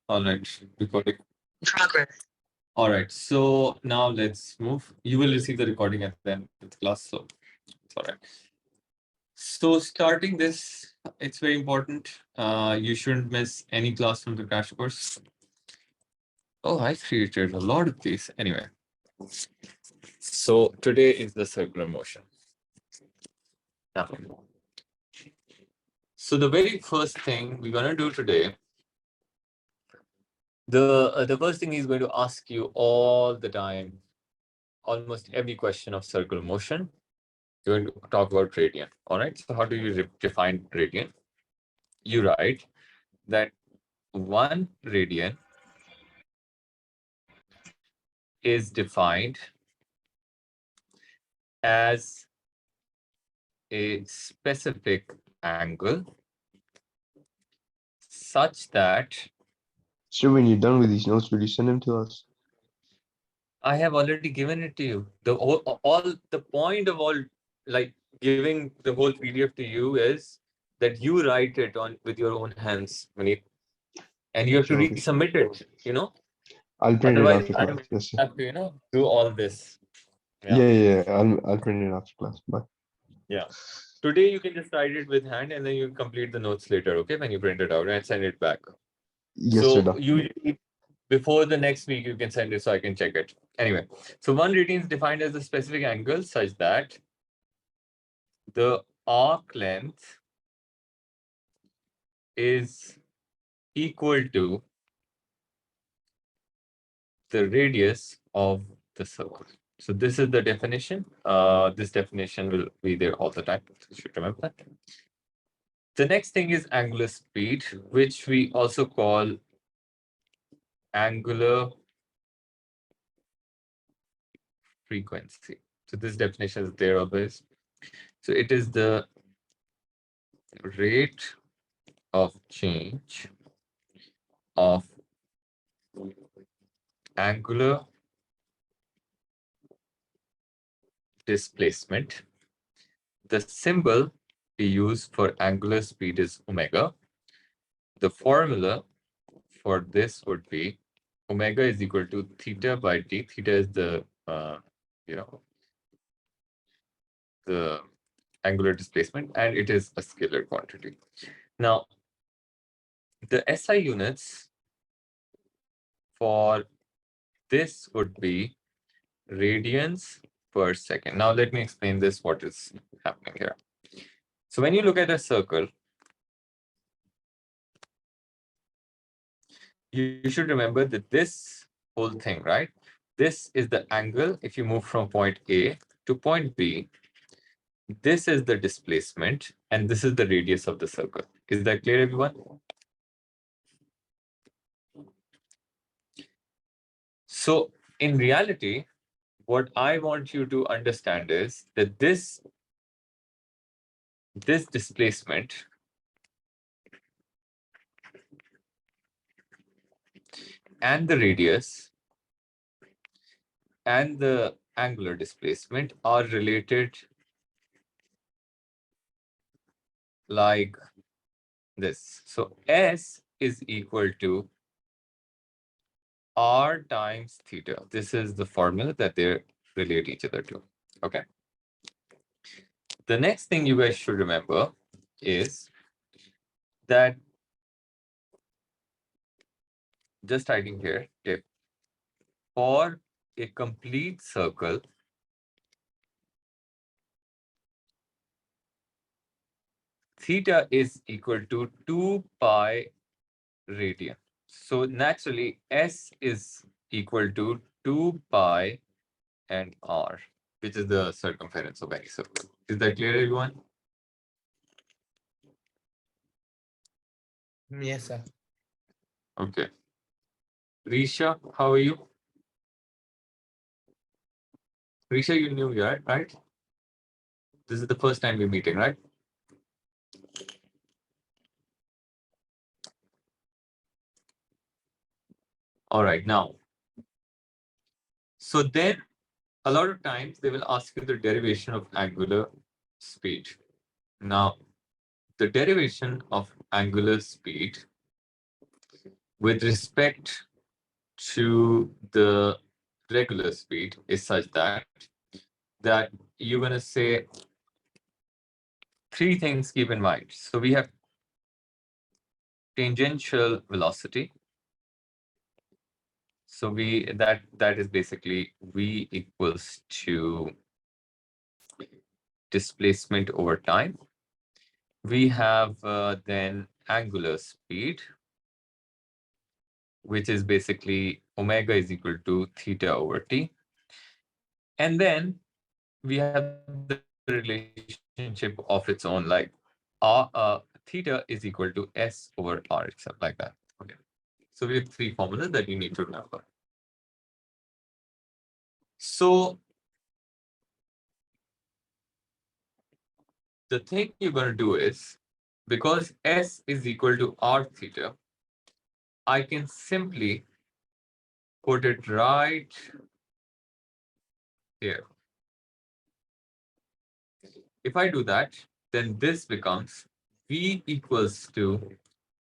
All right, recording. Progress. All right, so now let's move. You will receive the recording at the end of the class, so it's all right. So starting this, it's very important. You shouldn't miss any class from the crash course. Oh, I created a lot of these. Anyway, so today is the circular motion. Now, so the very first thing we're gonna do today, the first thing he's going to ask you all the time, almost every question of circular motion. You're going to talk about radian. All right. So how do you define radian? You write that 1 radian is defined as a specific angle such that So when you're done with these notes, will you send them to us? I have already given it to you. All the point of all, like, giving the whole PDF to you is that you write it on with your own hands, Maneet, and you have to Sure. resubmit it. I'll print it Otherwise, after I class. Yes, sir. have to do all this. Yeah. I'll print it after class. Bye. Yeah. Today you can just write it with hand and then you complete the notes later, okay? When you print it out and send it back. Yes, sir. So usually before the next week you can send it so I can check it. Anyway, so 1 radian is defined as a specific angle such that the arc length is equal to the radius of the circle. So this is the definition. This definition will be there all the time. So you should remember that. The next thing is angular speed, which we also call angular frequency. So this definition is there always. So it is the rate of change of angular displacement. The symbol we use for angular speed is omega. The formula for this would be omega is equal to theta by d. Theta is the the angular displacement, and it is a scalar quantity. Now, the SI units for this would be radians per second. Now, let me explain this, what is happening here. So when you look at a circle, you should remember that this whole thing, right? This is the angle if you move from point A to point B. This is the displacement, and this is the radius of the circle. Is that clear, everyone? So in reality, what I want you to understand is that this displacement and the radius and the angular displacement are related like this. So S is equal to R times theta. This is the formula that they relate each other to. Okay. The next thing you guys should remember is that, just writing here, tip, for a complete circle, theta is equal to 2 pi radian. So naturally, S is equal to 2 pi and R, which is the circumference of any circle. Is that clear, everyone? Yes, sir. Okay. Risha, how are you? Risha, you knew, right? This is the first time we're meeting, right? All right, now. So then a lot of times they will ask you the derivation of angular speed. Now, the derivation of angular speed with respect to the regular speed is such that you're going to say three things keep in mind. So we have tangential velocity. So that is basically V equals to displacement over time. We have then angular speed, which is basically omega is equal to theta over t. And then we have the relationship of its own, like theta is equal to S over R itself, like that. Okay. So we have three formulas that you need to remember. So the thing you're going to do is, because S is equal to R theta, I can simply put it right here. If I do that, then this becomes V equals to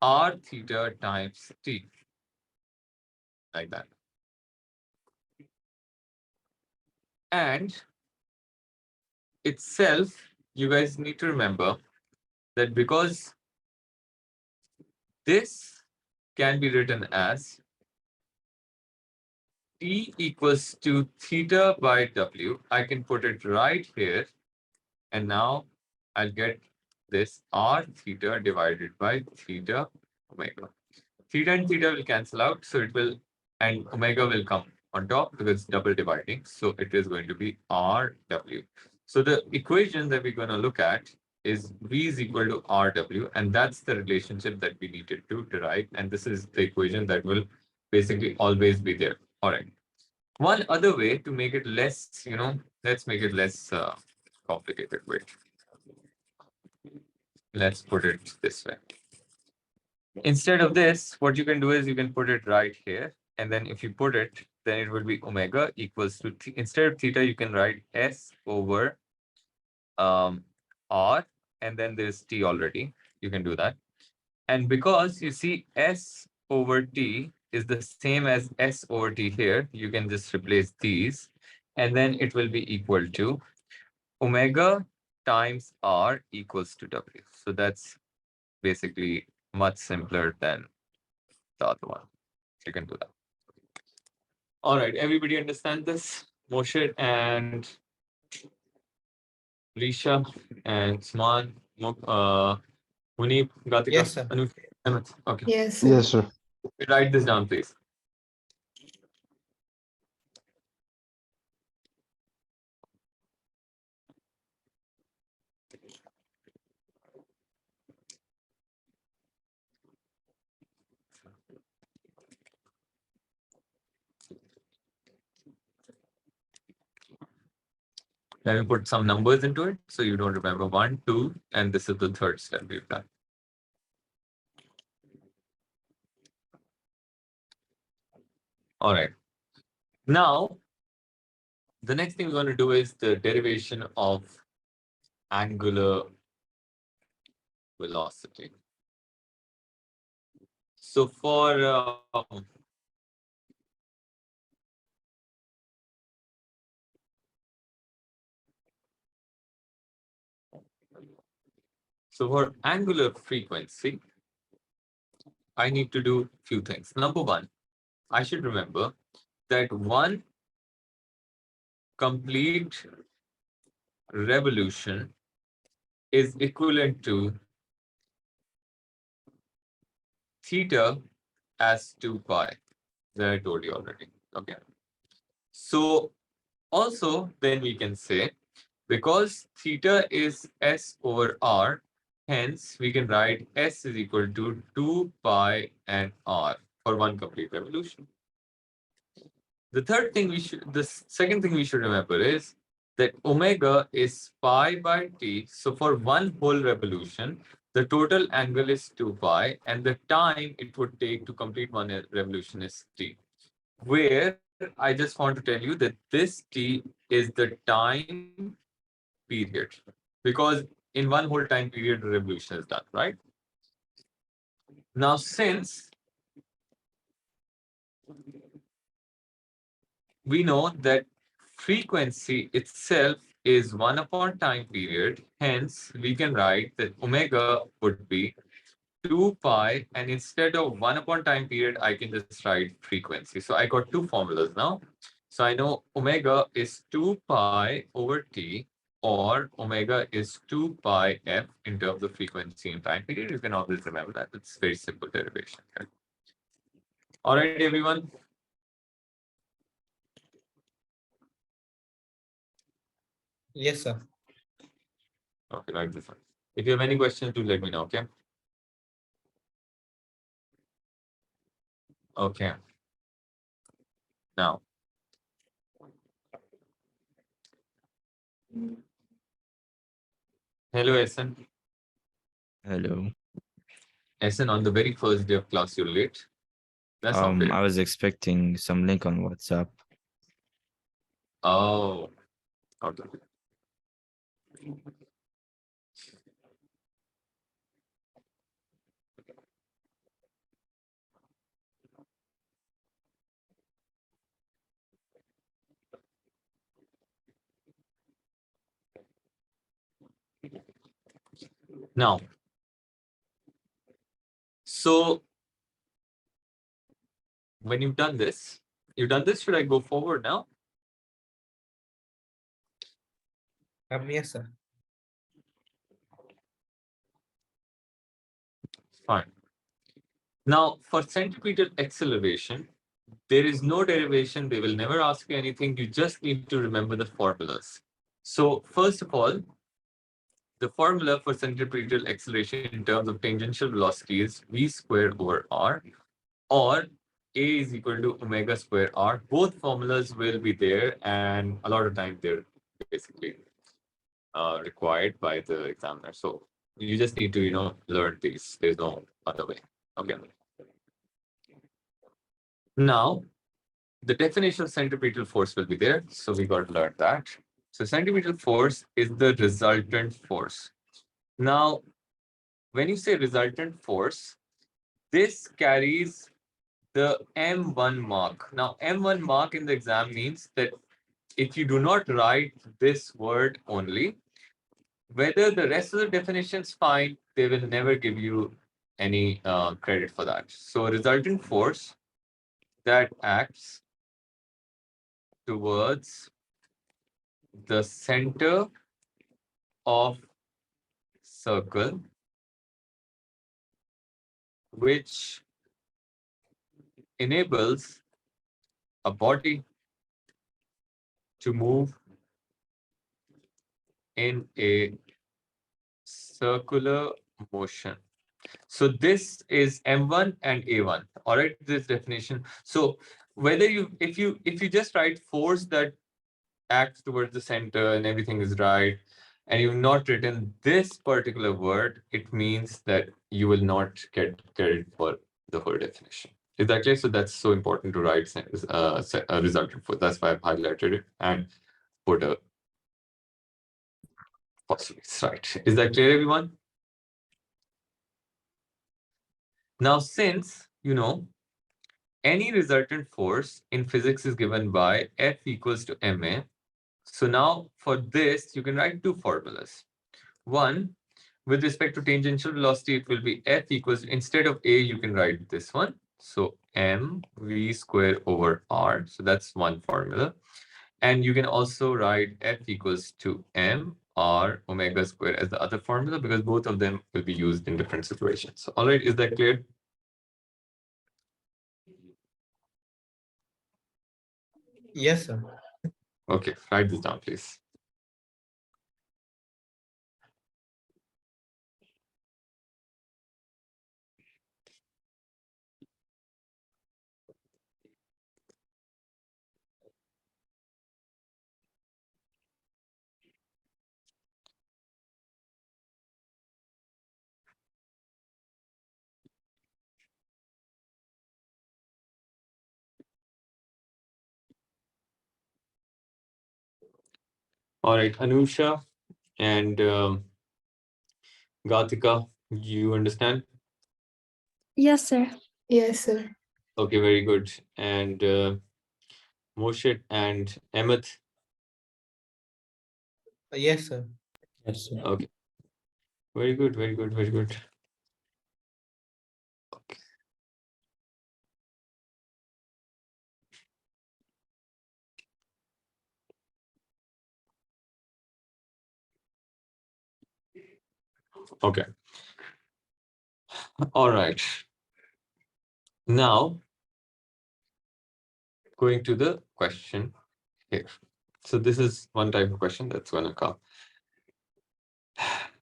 R theta times T, like that. And itself, you guys need to remember that because this can be written as T equals to theta by W, I can put it right here. And now I'll get this R theta divided by theta omega. Theta and theta will cancel out. So it will, and omega will come on top because it's double dividing. So it is going to be RW. So the equation that we're going to look at is V is equal to RW. And that's the relationship that we needed to derive. And this is the equation that will basically always be there. All right. One other way to make it less, let's make it less complicated. Wait, let's put it this way. Instead of this, what you can do is you can put it right here. And then if you put it, then it will be omega equals to, instead of theta, you can write S over R. And then there's T already. You can do that. And because you see S over T is the same as S over T here, you can just replace these. And then it will be equal to omega times R equals to W. So that's basically much simpler than the other one. You can do that. All right, everybody understand this? Moshe and Risha and Sman, Munib, Gatika, Yes, sir. Anush, Hemant. Okay, Yes, sir. Yes, sir. write this down, please. Let me put some numbers into it so you don't remember 1, 2, and this is the third step we've done. All right. Now, the next thing we're going to do is the derivation of angular velocity. So for angular frequency, I need to do a few things. Number one, I should remember that one complete revolution is equivalent to theta as 2 pi, that I told you already. Okay. So also then we can say, because theta is S over R, hence we can write S is equal to 2 pi and R for one complete revolution. The second thing we should remember is that omega is pi by t. So for one whole revolution, the total angle is 2 pi, and the time it would take to complete one revolution is t. Where I just want to tell you that this t is the time period, because in one whole time period, the revolution is done, right? Now, since we know that frequency itself is 1 upon time period. Hence, we can write that omega would be 2 pi, and instead of 1 upon time period, I can just write frequency. So I got two formulas now. So I know omega is 2 pi over t, or omega is 2 pi f in terms of frequency and time period. You can always remember that. It's very simple derivation. Okay? All right, everyone. Yes, sir. Okay, like this one. If you have any questions, do let me know, okay? Okay. Now. Hello, Essen. Hello. Essen, on the very first day of class, you're late. That's not I fair. was expecting some link on WhatsApp. Oh, okay. Now, so when you've done this, should I go forward now? Yes, sir. Fine. Now, for centripetal acceleration, there is no derivation. They will never ask you anything. You just need to remember the formulas. So first of all, the formula for centripetal acceleration in terms of tangential velocity is v squared over r, or a is equal to omega square r. Both formulas will be there, and a lot of times they're basically required by the examiner. So you just need to, learn these. There's no other way. Okay. Now, the definition of centripetal force will be there. So we got to learn that. So centripetal force is the resultant force. Now, when you say resultant force, this carries the M1 mark. Now, M1 mark in the exam means that if you do not write this word only, whether the rest of the definition is fine, they will never give you any credit for that. So resultant force that acts towards the center of circle, which enables a body to move in a circular motion. So this is M1 and A1. All right, this definition. So whether if you just write force that acts towards the center and everything is right, and you've not written this particular word, it means that you will not get credit for the whole definition. Is that clear? So that's so important to write a resultant force. That's why I've highlighted it and put a postulates, right? Is that clear, everyone? Now, since any resultant force in physics is given by F equals to ma, so now for this, you can write two formulas. One, with respect to tangential velocity, it will be F equals, instead of A, you can write this one. So mv square over r. So that's one formula. And you can also write F equals to m r omega square as the other formula, because both of them will be used in different situations. All right, is that clear? Yes, sir. Okay, write this down, please. All right, Anusha and Gatika, you understand? Yes, sir. Yes, sir. Okay, very good. And Moshe and Emmett. Yes, sir. Yes, sir. Okay, very good, very good, very good. Okay. Okay. All right. Now, going to the question here. So this is one type of question that's going to come.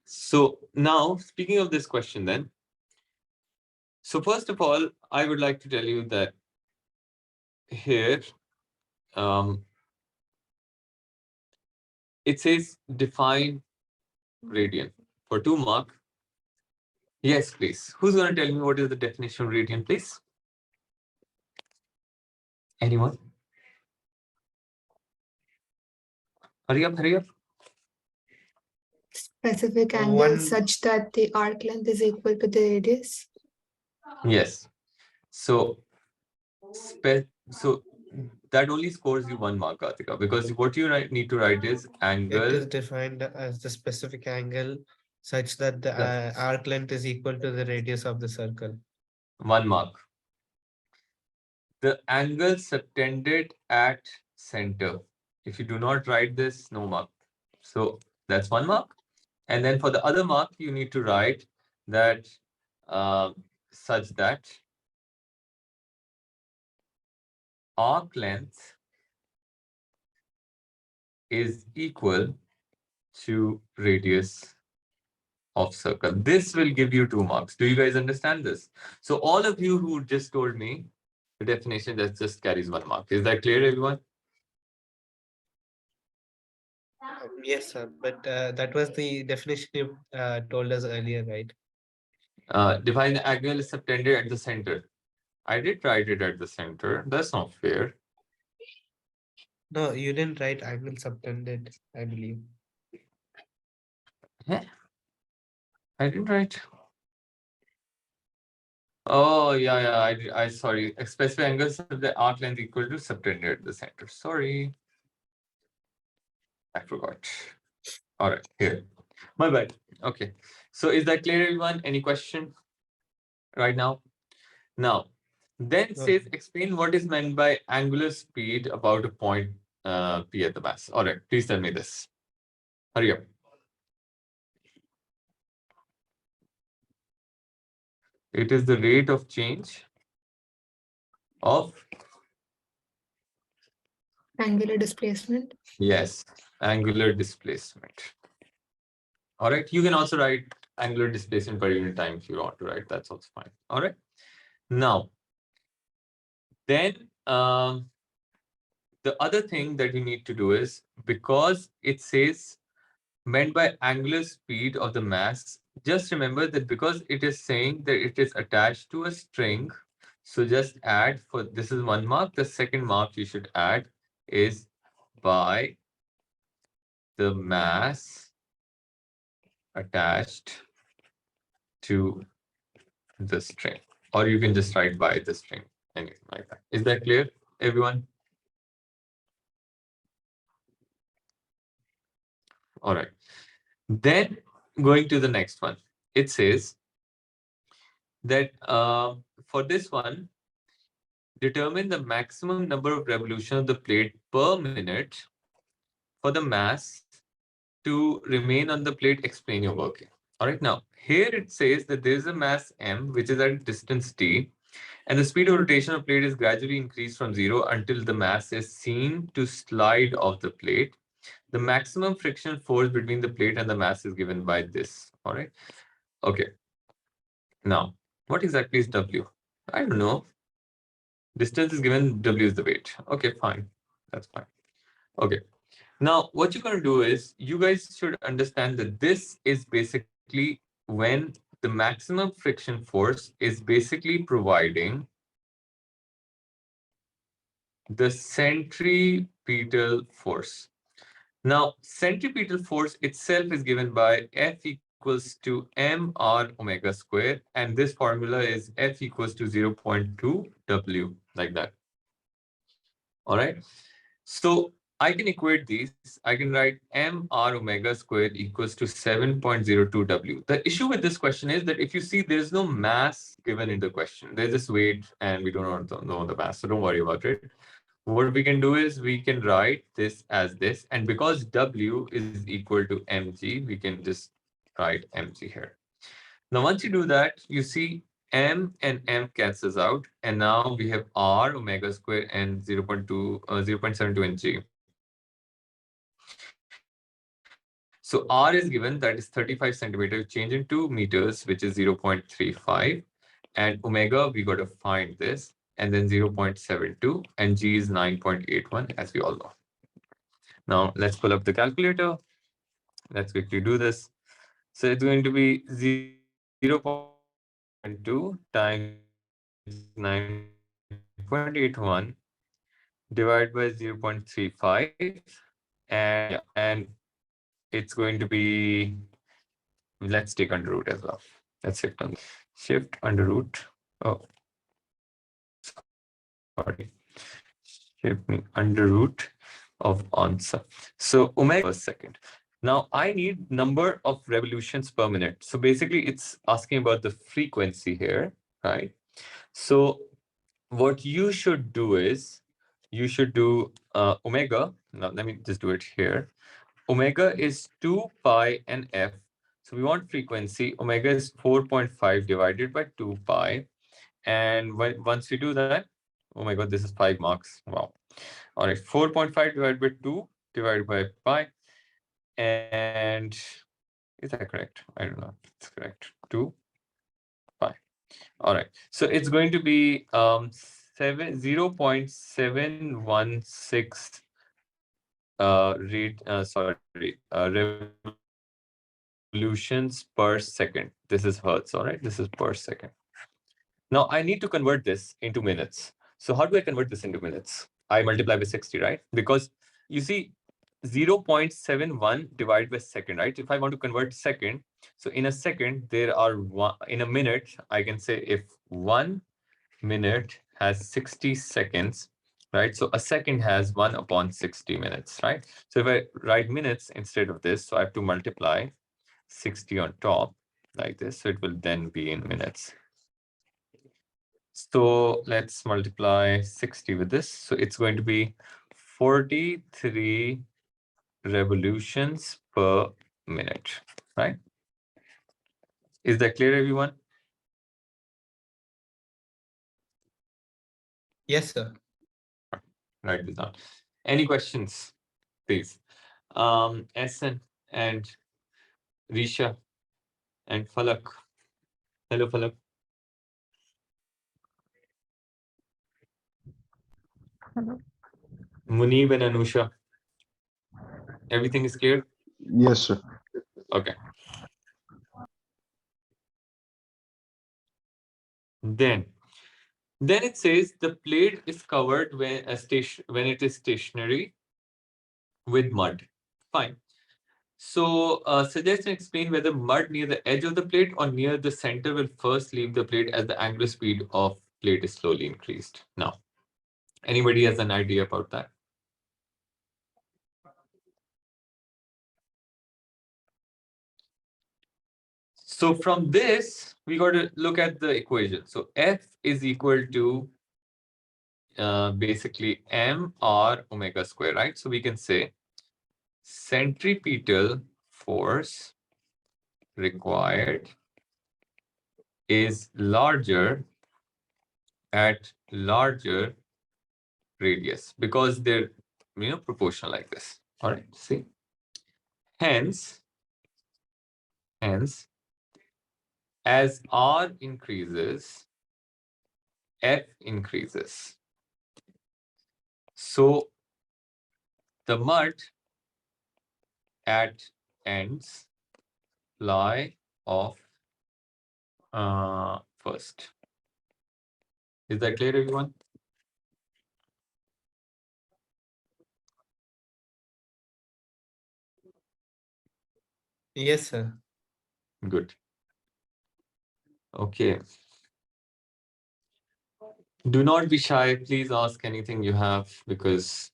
So now, speaking of this question then, so first of all, I would like to tell you that here, it says define radian for 2 mark. Yes, please. Who's going to tell me what is the definition of radian, please? Anyone? Hurry up, hurry up. Specific angle One- such that the arc length is equal to the radius. Yes. So, so that only scores you 1 mark, Kartika, because what you need to write is It angle. is defined as the specific angle such that the Yeah. arc length is equal to the radius of the circle. 1 mark. The angle subtended at center. If you do not write this, no mark. So that's 1 mark. And then for the other mark, you need to write that such that arc length is equal to radius of circle. This will give you 2 marks. Do you guys understand this? So all of you who just told me the definition, that just carries 1 mark. Is that clear, everyone? Yes, sir. But that was the definition you told us earlier, right? Define the angle is subtended at the center. I did write it at the center. That's not fair. No, you didn't write angle subtended, I believe. I didn't write. Oh, yeah. I sorry. Specific angles of the arc length equal to subtended at the center. Sorry. I forgot. All right, here. My bad. Okay. So is that clear, everyone? Any question right now? Now, then No. says explain what is meant by angular speed about a point P at the mass. All right, please tell me this. Hurry up. It is the rate of change of, Angular displacement. yes, angular displacement. All right, you can also write angular displacement per unit time if you want to write. That's also fine. All right. Now, then the other thing that you need to do is, because it says meant by angular speed of the mass, just remember that because it is saying that it is attached to a string, so just add, for this is 1 mark. The second mark you should add is by the mass attached to the string, or you can just write by the string, anything like that. Is that clear, everyone? All right. Then going to the next one, it says that for this one, determine the maximum number of revolutions of the plate per minute for the mass to remain on the plate. Explain your working. All right. Now, here it says that there is a mass m, which is at a distance t, and the speed of rotation of plate is gradually increased from 0 until the mass is seen to slide off the plate. The maximum friction force between the plate and the mass is given by this. All right. Okay. Now, what exactly is W? I don't know. Distance is given, W is the weight. Okay, fine. That's fine. Okay. Now, what you're going to do is, you guys should understand that this is basically when the maximum friction force is basically providing the centripetal force. Now, centripetal force itself is given by F equals to mr omega square, and this formula is F equals to 0.2 W, like that. All right. So I can equate these. I can write mr omega squared equals to 7.02 W. The issue with this question is that if you see, there is no mass given in the question. There's just weight, and we don't know the mass, so don't worry about it. What we can do is we can write this as this, and because W is equal to mg, we can just write mg here. Now, once you do that, you see m and m cancels out, and now we have r omega square and 0.72 ng. So r is given, that is 35 centimeters, change into meters, which is 0.35, and omega, we got to find this, and then 0.72, and g is 9.81, as we all know. Now, let's pull up the calculator. Let's quickly do this. So it's going to be 0.2 times 9.81 divided by 0.35, and it's going to be, let's take under root as well. Let's shift under root. Oh, sorry. Shift under root of answer. So omega per second. Now I need number of revolutions per minute. So basically it's asking about the frequency here, right? So what you should do is you should do omega. Now let me just do it here. Omega is 2 pi and f. So we want frequency. Omega is 4.5 divided by 2 pi. And once we do that, oh my God, this is 5 marks. Wow. All right, 4.5 divided by 2 divided by pi. And is that correct? I don't know. It's correct. 2 pi. All right. So it's going to be 0.716 revolutions per second. This is hertz. All right. This is per second. Now I need to convert this into minutes. So how do I convert this into minutes? I multiply by 60, right? Because you see 0.71 divided by second, right? If I want to convert second, so in a second, there are one, in a minute, I can say if 1 minute has 60 seconds, right? So a second has 1 upon 60 minutes, right? So if I write minutes instead of this, so I have to multiply 60 on top like this. So it will then be in minutes. So let's multiply 60 with this. So it's going to be 43 revolutions per minute, right? Is that clear, everyone? Yes, sir. Write this down. Any questions, please? Essen and Risha and Falak. Hello, Falak. Hello. Munib and Anusha. Everything is clear? Yes, sir. Okay. Then it says the plate is covered when it is stationary with mud. Fine. So suggest and explain whether mud near the edge of the plate or near the center will first leave the plate as the angular speed of plate is slowly increased. Now, anybody has an idea about that? So from this, we got to look at the equation. So F is equal to basically mr omega square, right? So we can say centripetal force required is larger at larger radius because they're proportional like this. All right, see. Hence, as r increases, f increases. So the mud at ends lie off first. Is that clear, everyone? Yes, sir. Good. Okay. Do not be shy. Please ask anything you have because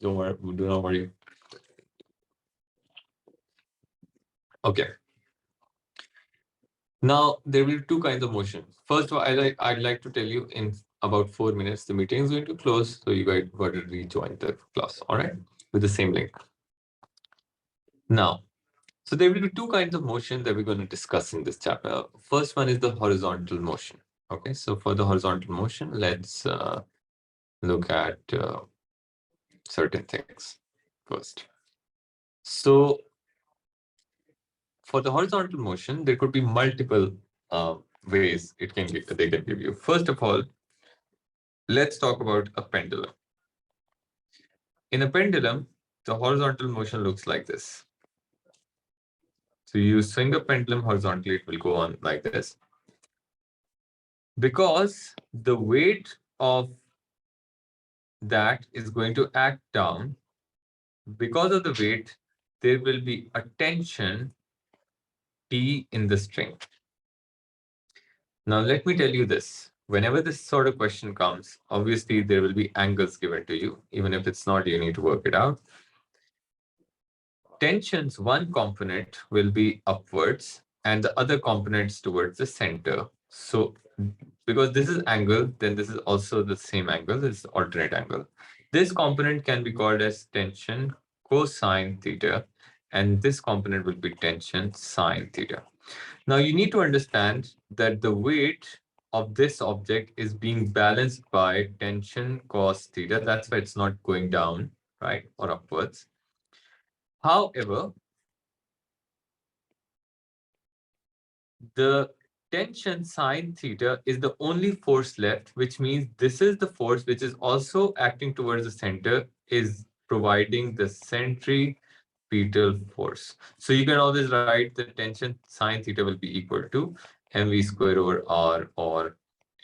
don't worry, do not worry. Okay. Now there will be two kinds of motion. First of all, I'd like to tell you in about 4 minutes the meeting is going to close, so you guys got to rejoin the class. All right, with the same link. Now, so there will be two kinds of motion that we're going to discuss in this chapter. First one is the horizontal motion. Okay, so for the horizontal motion, let's look at certain things first. So for the horizontal motion, there could be multiple ways they can give you. First of all, let's talk about a pendulum. In a pendulum, the horizontal motion looks like this. So you swing a pendulum horizontally, it will go on like this. Because the weight of that is going to act down, because of the weight, there will be a tension T in the string. Now, let me tell you this. Whenever this sort of question comes, obviously there will be angles given to you. Even if it's not, you need to work it out. Tension's one component will be upwards and the other components towards the center. So because this is angle, then this is also the same angle, this is alternate angle. This component can be called as tension cosine theta, and this component will be tension sine theta. Now you need to understand that the weight of this object is being balanced by tension cos theta. That's why it's not going down, right, or upwards. However, the tension sine theta is the only force left, which means this is the force which is also acting towards the center, is providing the centripetal force. So you can always write the tension sine theta will be equal to mv square over r or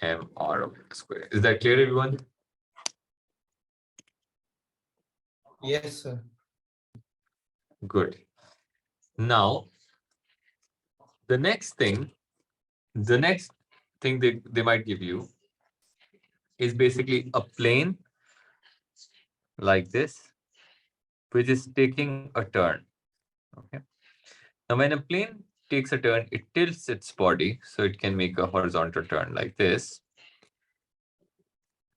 mr omega square. Is that clear, everyone? Yes, sir. Good. Now, the next thing they might give you is basically a plane like this, which is taking a turn. Okay. Now, when a plane takes a turn, it tilts its body so it can make a horizontal turn like this.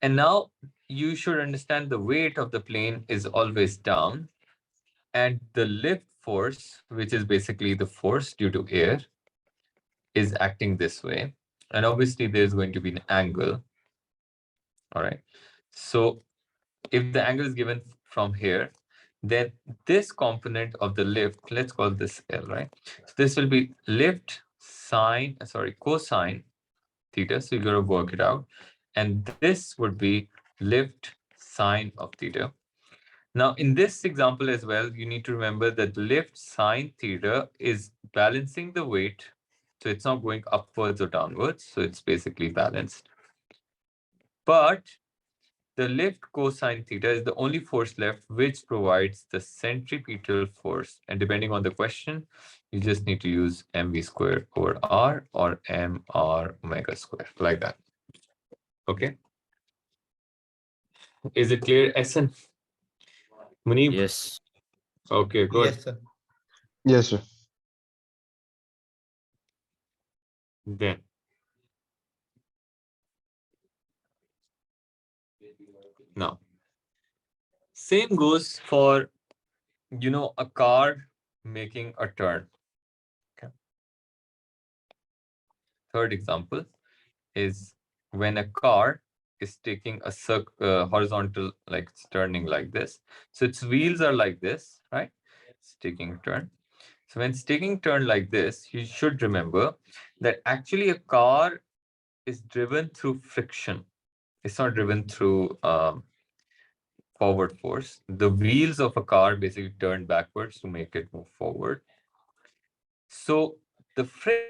And now you should understand the weight of the plane is always down, and the lift force, which is basically the force due to air, is acting this way. And obviously, there's going to be an angle. All right. So if the angle is given from here, then this component of the lift, let's call this L, right? So this will be lift cosine theta. So you got to work it out. And this would be lift sine of theta. Now, in this example as well, you need to remember that lift sine theta is balancing the weight. So it's not going upwards or downwards. So it's basically balanced. But the lift cosine theta is the only force left which provides the centripetal force. And depending on the question, you just need to use mv squared over r or mr omega square, like that. Okay. Is it clear, SN? Muneeb? Yes. Okay, good. Yes, sir. Yes, sir. Then. Now, same goes for, a car making a turn. Okay. Third example is when a car is taking a horizontal, like it's turning like this. So its wheels are like this, right? It's taking a turn. So when it's taking a turn like this, you should remember that actually a car is driven through friction. It's not driven through forward force. The wheels of a car basically turn backwards to make it move forward. So the friction